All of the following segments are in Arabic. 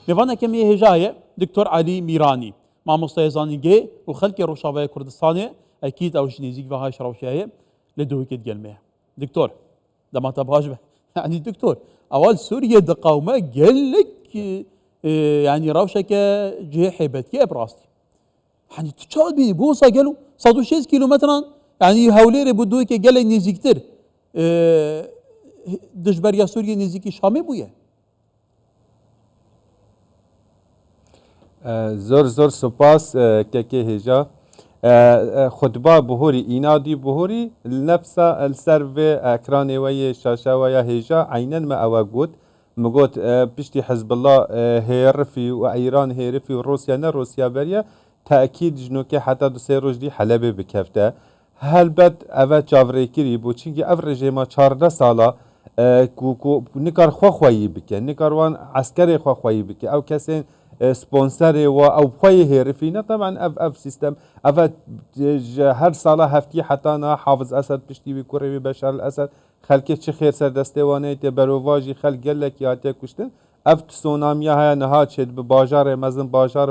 میوانه کمی هجایه دکتور علی میرانی مامۆستای زانینگێ و خەڵکی ڕۆژاوای کوردستانê ئەکیید ئەو نێزیک بەهای شڕەوشایە لە دووکت گەلمەیە دکتۆر دەماتە باش بە ینی دکتۆر ئەوال سووریە دقاومە گەلێک ینی ڕەوشەکە جێ حێبەتیە بڕاستی ینی تو چاوت بینی بۆ وسا گەل و 106 کیلومتران ینی هەولێرێ بۆ دووکێ گەلێک نێزیکتر دژبەریا سووریە نێزیکی شامێ بوویە زۆر سوپاس کەکێ هێژا خودبا بهۆری ئینادی بهۆری نەفسا ئەلسەر vê ekranê we yê şaşa we ya hêja aynen me ew got migot piştî Hezbollah hêrifî û Îran hêrifî û Rûsya ne Rûsya beriye teekîd ji nokê heta du sê roj dî Helebê bikefte helbet ev çavrêkirî bû çînkî ev rejêma 14 sala ku nikar xwexweyî bike nikar wan eskerê xwexweyî bike ew kesên سپۆنسەرێ و ئەو خۆی هێرفینە تەمان ئەف سیستەم ئەە هەر ساڵە هەفتی حتانا حافظ ئەسد پشتیوی کوڕێوی بەشار ئەسد خەلکێ چ خێر سەردەستێوانەیە تێ بەرۆڤژی خەل گەلێکی هاتێ کوشتن ئەف سۆنامیە هەیە نەها چێت بە باژارێ مەزن باژار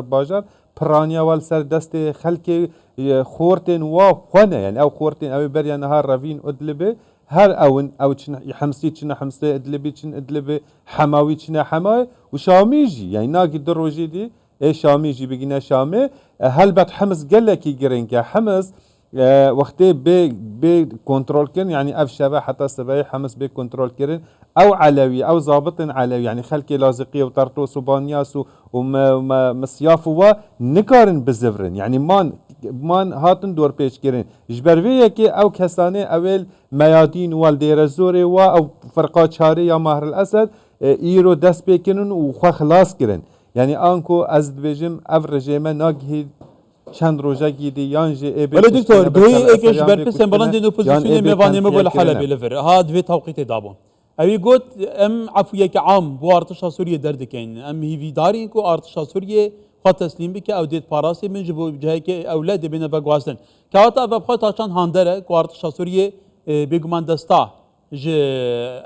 پرانیاوەل سەر دەستێ خەلکێ خۆرتێن وا خوۆنە یان ئەو خۆرتێن ئەوێ بەریان نەها ڕەڤین ئۆدلبێ هەر ئەون ئەو حمسی چنە حمسێ ئەدلبی چن ئەدلبێ حەماوی چنە حەمای و شامیژی یعنی ناگی دو ڕۆژی دی ئێ شامیژی بگینە شامێ هەلبەت حمز گەلێکی گرنگکە حمز وەختێ بێ کۆنتترۆلکردن ینی ئەف شەوە حتا سبەی حمز بێ کۆنتترۆلکردن ئەو علەوی ئەو زابطن علەوی ینی خەلکی لازقی و تەرتۆس و بانیاس و مسیاف وە نکارن بزڤرن یعنی مان هاتن دۆرپێچکردن ji ber vê yekê ew kesanê ewêl meyadîn wal dêre zorê wa ew firqa çarê ya Mahril Esed îro dest pêkirin û xwe xilas kirin yanî anko ez dibêjim ev rejême nagihî çend rojekî dî yan jê Belê diktor guhê êkê ji ber pisên belandên opozisyonê mêvanê me bû li Helebê li vir ha divê tewqîtê dabûn evî got em efûyeke am bû artişa Sûriyê derdikeyn em hîvîdarîn ku artişa Sûriyê xwe teslîm bike ew dêt parasê min ji bo cihekê ewle dibêne vegwazin kewata ev xwe taçan handere ku artişa Sûriyê bêguman desta ji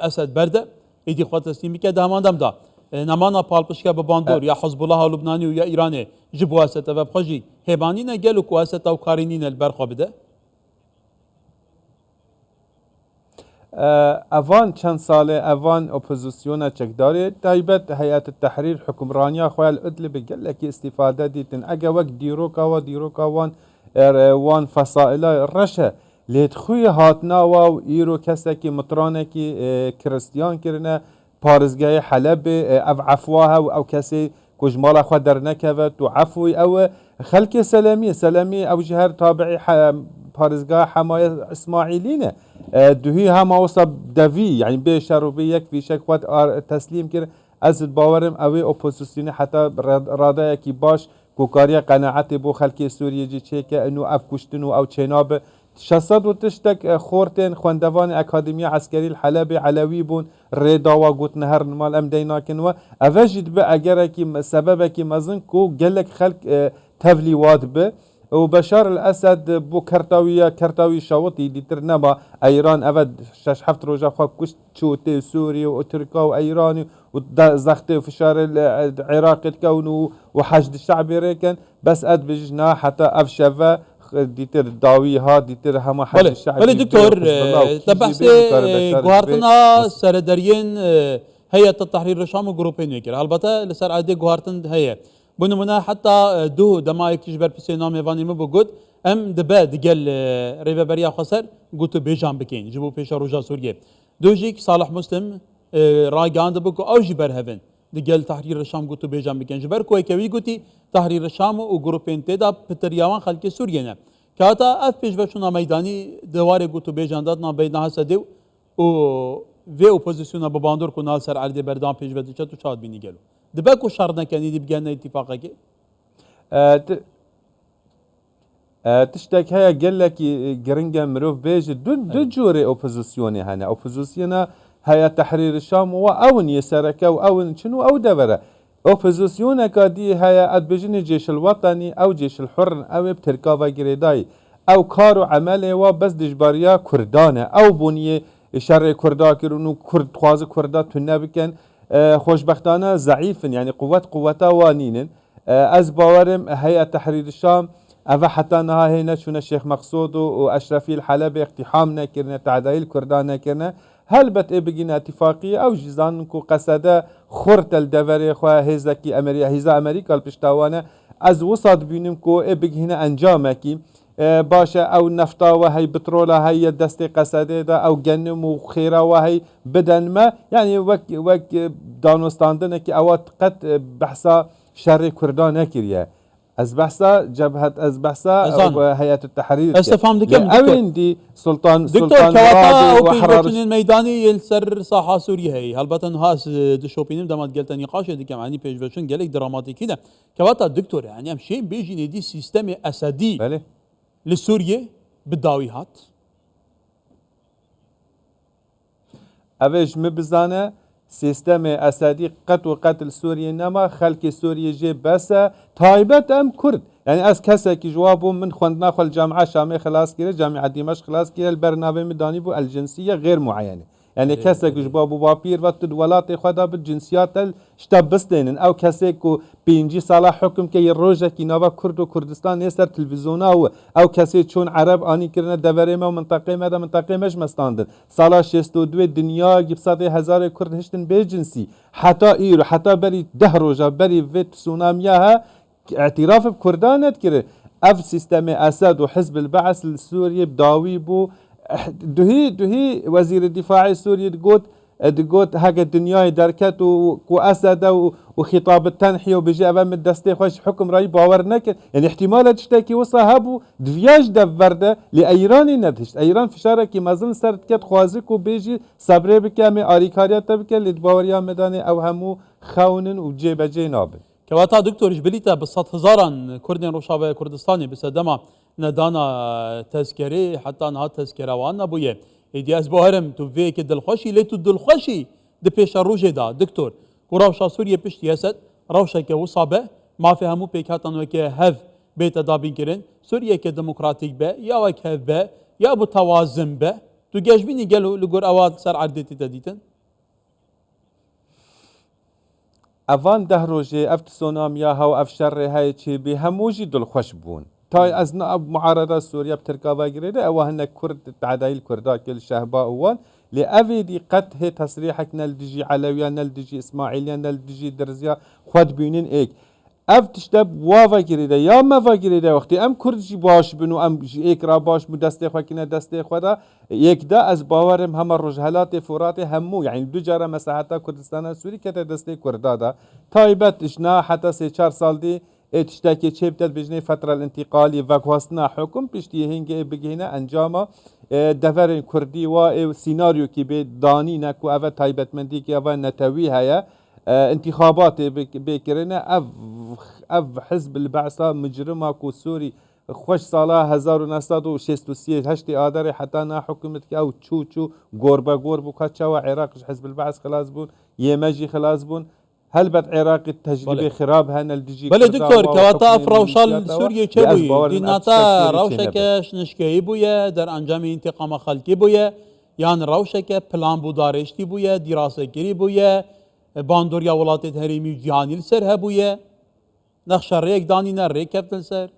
Esed berde êdî xwe teslîm bike di heman dem da nemana palpişke bi bandor ya Hezbollah Lubnanî û ya Îranê ji bo Esed ev xwe jî hêbanîne gel û ku Esed ew karînîne li ber xwe bide ئەوان چەند ساڵێ ئەوان ئۆپۆزیسیۆنە چەکدارێ تایبەت هەیەتە تەحریر حکومڕانیا خۆیان ئەدل بە گەلێکی ئیستیفادە دیتن ئەگە وەک دیرۆکاوان وان فەسائلە ڕەشە لێتخوی هاتناوە و ئیرۆ کەسێکی مترانێکی کریستیانکردە پارێزگای حەلەبێ ئەو عەفواها و ئەو کەسێ کوژماڵە خۆ دەرنەکەوێت و عەفوی ئەوە خەلکی سەلەمی ئەو ژ هەر تابعی پارێزگا حەمایە ئیسماعیلینە دوهی هەماوەسا دەوی یعنی بێ شەڕوبی یەک فیشەک خۆت تەسلیم کرد ئەزت باوەرم ئەوەی ئۆپۆزیسیۆنی حتا ڕادایەکی باش کۆکاریە قەنەعەتی بۆ خەلکی سووریەجی چێکە ئەن و ئەف کوشتن و ئەو چێنابە 600 تشتێک خۆرتێن خوێندەوانی ئەکادمیە عسکەری حەلەبێ عەلەوی بوون ڕێداوا گوتن هەر نمال ئەم دەیناکەنەوە ئەڤەژیت بە ئەگەرێکی سەبەبێکی مەزن و گەلێک خەلک تەڤلی وات بە و بەشار ئەسد بۆ کەرتاوی شەوەتی دیتر نەما ئەیران ئەوە 6 ڕۆژە خوا کوشت چوتێ سووریە و تورکا و ئەیرانی و زەختێ و فشار عێراقتکەون و حەشد شعبێرێکن بەس ئەد بژ نا حتا ئەف شەڤە دیتر داوی ها دیتر هەموو حەشد شعبی بەڵێ دکتۆر تە بەحسێ گواردنا سەرەدەریên هەیەتە تەحریر شام و گروپên وێ کرد هەڵبەتە لەسەر عادێ گواردن هەیە بۆ نمونە حتا دوو دەمایەکیش بەر پسێ نامێوانی me بۆ گوت ئەم دەبێ دگەل ڕێبەبەریا خەسەر گوت و بێژان بکەین ji بۆ پێشە ڕۆژا سووریێ دۆژێک ساڵح مسلم ڕاگەاندە بکو ئەو ژی بەرهەبن دگەل تەحریر شام گوت و بێژان بکەین ji ber کوێکەوی گوتی تەحریر شام و گروپên تێدا پتریاوان خەلکی سووریێنە کەواتە ئەف پێشبەچوونا مەیدانی دەوارێ گوت و بێژاندات نابێنە هەسەدێ و vê opozîsyona bi bandor ku nal ser erdê berdan pêş vedicet û çavat bînî gelo dibe ku şer nekenî dî bigene îtîfaqekê tiştek heye gelekî giringe mirov bêje du corê opozîsyonê hene opozîsyona heya tehrîrê şam we ewin yê sereke û ewin çin û ew devere opozîsyoneka dî heye ez bêjinê cêşil wetanî ew cêşil hurin ew ê bi tirkava girêdayî ew kar û emelê we bes dijbariya Kurdan e ew bûniye şerê Kurda kirin û Kurd dixwaze Kurda tune bikin خوشبختانه ضعيف يعني قوتا وانين از باورم هيئة تحرير الشام أفا حتى نها هنا شون الشيخ مقصود وأشرفي الحلبي اقتحام نكرنا تعديل كردان نكرنا هل بت بقينا اتفاقية أو جزان كو قصدا خورت الدوري خوا هزكي هزا أمريكا البشتاوانة از وسط بينم كو هنا أنجامكي باشا او نفتا وهي بترولا هي دستي قصده دا او جنم وخيرا وهي بدن ما يعني وك دانوستاندن كي اوات قد بحثا شر كردان نكريا از بحثا جبهة از بحثا هيئة التحرير استفهم دكم اوين دي سلطان كواتا او بيجبتن الميداني يلسر ساحة سوريا هي هلبتن هاس دشوبينم دامات قلت نقاش دكم يعني بيجبتن قالك دراماتيكي ده كواتا دكتور يعني ام شيء بيجي ندي سيستم اسدي بله لسوريا بالداويهات اوش مبزانه سيستم اسدي قتل سوريا نما خلق سوريا جي بس تايبت ام كرد يعني از كسا كي جوابو من خوندنا خو الجامعه شامي خلاص كده جامعه دمشق خلاص كده البرنامج مداني بو الجنسيه غير معينه يعني كسا كي جوابو بابير وقت الولات خدا بالجنسيات اشتبستين او كسا كو بينجي صلاح حكم كي الروجه كي نوا كرد وكردستان يسر تلفزيونا او كسا چون عرب اني كرنا دوري ما منطقه ما منطقه مش مستاندن صلاح 62 دنيا جبصات هزار كرد هشتن بجنسي حتى ايرو حتى بري ده روجه بري فيت سونامياها اعتراف بكردان كره اف سيستم اسد وحزب البعث السوري بداوي بو دهي وزير الدفاع السوري تقول هاك الدنيا دركت واسد وخطاب التنحيه وبيجي امام الدستي خوش حكم راي باور نكر يعني احتمال تشتكي وصاحبه دفياج دفرده لايران ندهشت ايران فشاركي مازن سرت كت خوازك وبيجي صبري بكامي اريكاريات تبك اللي باوريا مداني او همو خونن وجيبجي نابل كواتا دكتور جبليتا بصات هزارا كردين روشاوي كردستاني بسدما ندانا تذكري حتى نها تذكره وانا بويه ايدي از بوهرم تو فيك دلخوشي ليتو دلخوشي دي بيش الروجي دا دكتور وروشا سوريا بيش ياسد روشا كوصابه ما فهمو بيكاتن وكي هف بيت دابين كرين سوريا كديمقراطيك با يا وك هف با يا متوازن با تو جاجبيني قالوا لقور اواد سر عدتي تديتن اوان ده روجه اف تسونامیا ها و اف شر های چی به هموجی دل خوش بون تا از ناب معارضه سوریا بترکاوا گریده او هن کرد تعدایل کردا کل شهبا اوان لأفي دي قد هي تصريحك نلدجي علويا نلدجي اسماعيليا نلدجي درزيا خود بينين ايك اف تشتب وافا گریده یا مفا گریده وقتی ام کردشی باش بنو ام ایک را باش بو دسته خوا کنه دسته خوا دا یک دا از باورم هم رجحلات فرات همو يعني دو جاره مساحتا کردستان سوری که دسته کردا دا تایبت اشنا حتی 3-4 سال دی تشتكي تشيبتت بجني فترة الانتقالي وكواسنا حكم بيشتي هنجي بجينا انجاما دفر كردي و سيناريو كي بداني نكو افا تايبت مندي كي افا نتوي هيا انتخابات بكرنا اف حزب البعثة مجرمة كو سوري خوش سالا 1966 هشتي آداري حتى نا حكومتك او تشو غوربا كاتشا وعراق حزب البعث خلاص بون يمجي خلاص بون هل بد عراق التجربة خراب هنا الدجي بله دكتور كواتا فروشال سوريا چبوي ديناتا روشكش نشكي بويا در انجام انتقام خلقي بويا يعني روشك بلان بودارشتي بويا دراسة كري بويا باندوريا ولاتي هريمي جهاني السر هبويا نخش الريك دانينا الريك كابتن سر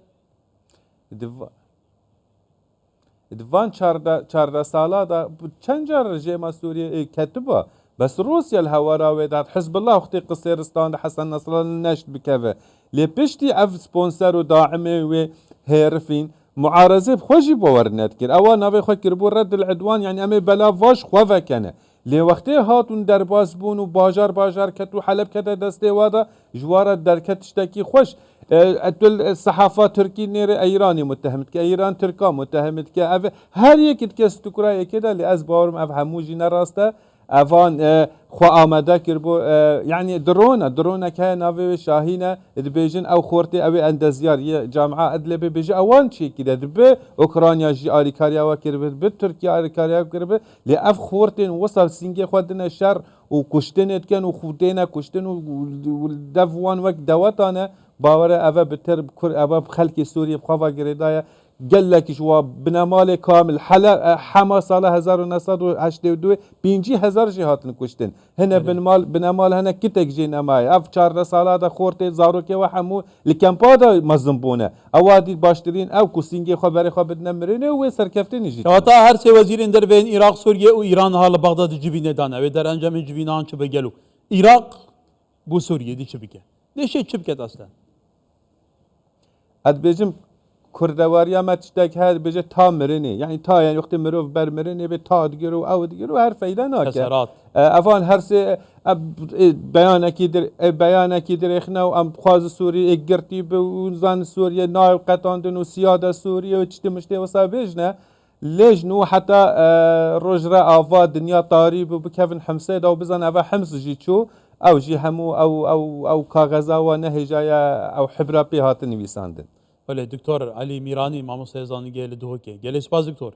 دفان 14 سالا دا چند جار رژیم سوريا كتبه بس روسيا الهوارا ودات حزب الله وقتی قصيرستان حسن نصر الله نشت بكذا لبشتي اف سبونسر وداعمه وهيرفين معارضه بخوشي باورنت كر اوا ناوي خو كربو رد العدوان يعني امي بلا واش خوفه كنه لي وقتی هاتون درباز بون و باجار كتو حلب كده دسته وادا جوار دركت تشتكي خوش الصحافه تركي نير ايراني متهمت كايران تركا متهمت كاف هر يك كستكرا كده لاز باورم اف هموجي نراسته اوان خو آماده کربو يعني درونه که ناوی شاهینه دبیجن او خورتی او اندزیار یه جامعه ادلبه بیجه اوان چی کده دبه اوکراینیا جی آریکاریا و کربه به ترکیه آریکاریا کربه لی اف خورتین وصل سینگه خودن شر و کشتن اتکن و خودینه کشتن و دفوان وک دواتانه باور اوه بتر اوه خلق سوریه بخواه گریدایه قال لك شو بنمال كامل حما سال 1982 بينجي هزار جهات نكشتن هنا بنمال هنا كتك جي نماي اف 4 سالا خورتي زاروكي وحمو لكامبادا مزنبونه اوادي باشترين او كوسينجي خبر بدنا مرينه و سركفتن يجي كواتا هر سه وزيرین در بین عراق سوریه و ایران حال بغداد جوینه دانه و در انجام جوینان چه بگلو عراق بو سوریه دی چه بگه دیشه چه بگه اصلا اد بيجم كردواريا ما تشتاك هاد بيجي تا مرني يعني تا يعني وقت مروف بر مرني بي تا دقرو او دقرو هر فايدة ناكا خسارات افان هر سي بيانا كي در اخنا و ام خواز سوري اقرتي بوزان سوريا نايب قطاندن و سيادة سوريا و تشتي مشتي وصا بيجنا ليش نو حتى رجرة افا دنيا طاريب بكيفن حمسي داو بزن افا حمس جي تشو او جي همو او كاغزا و نهجايا او حبرا بي هاتن ويساندن بله دکتر علی میرانی مامۆستای زانیگە لە دهۆکێ گەلێ سپاس دکتۆر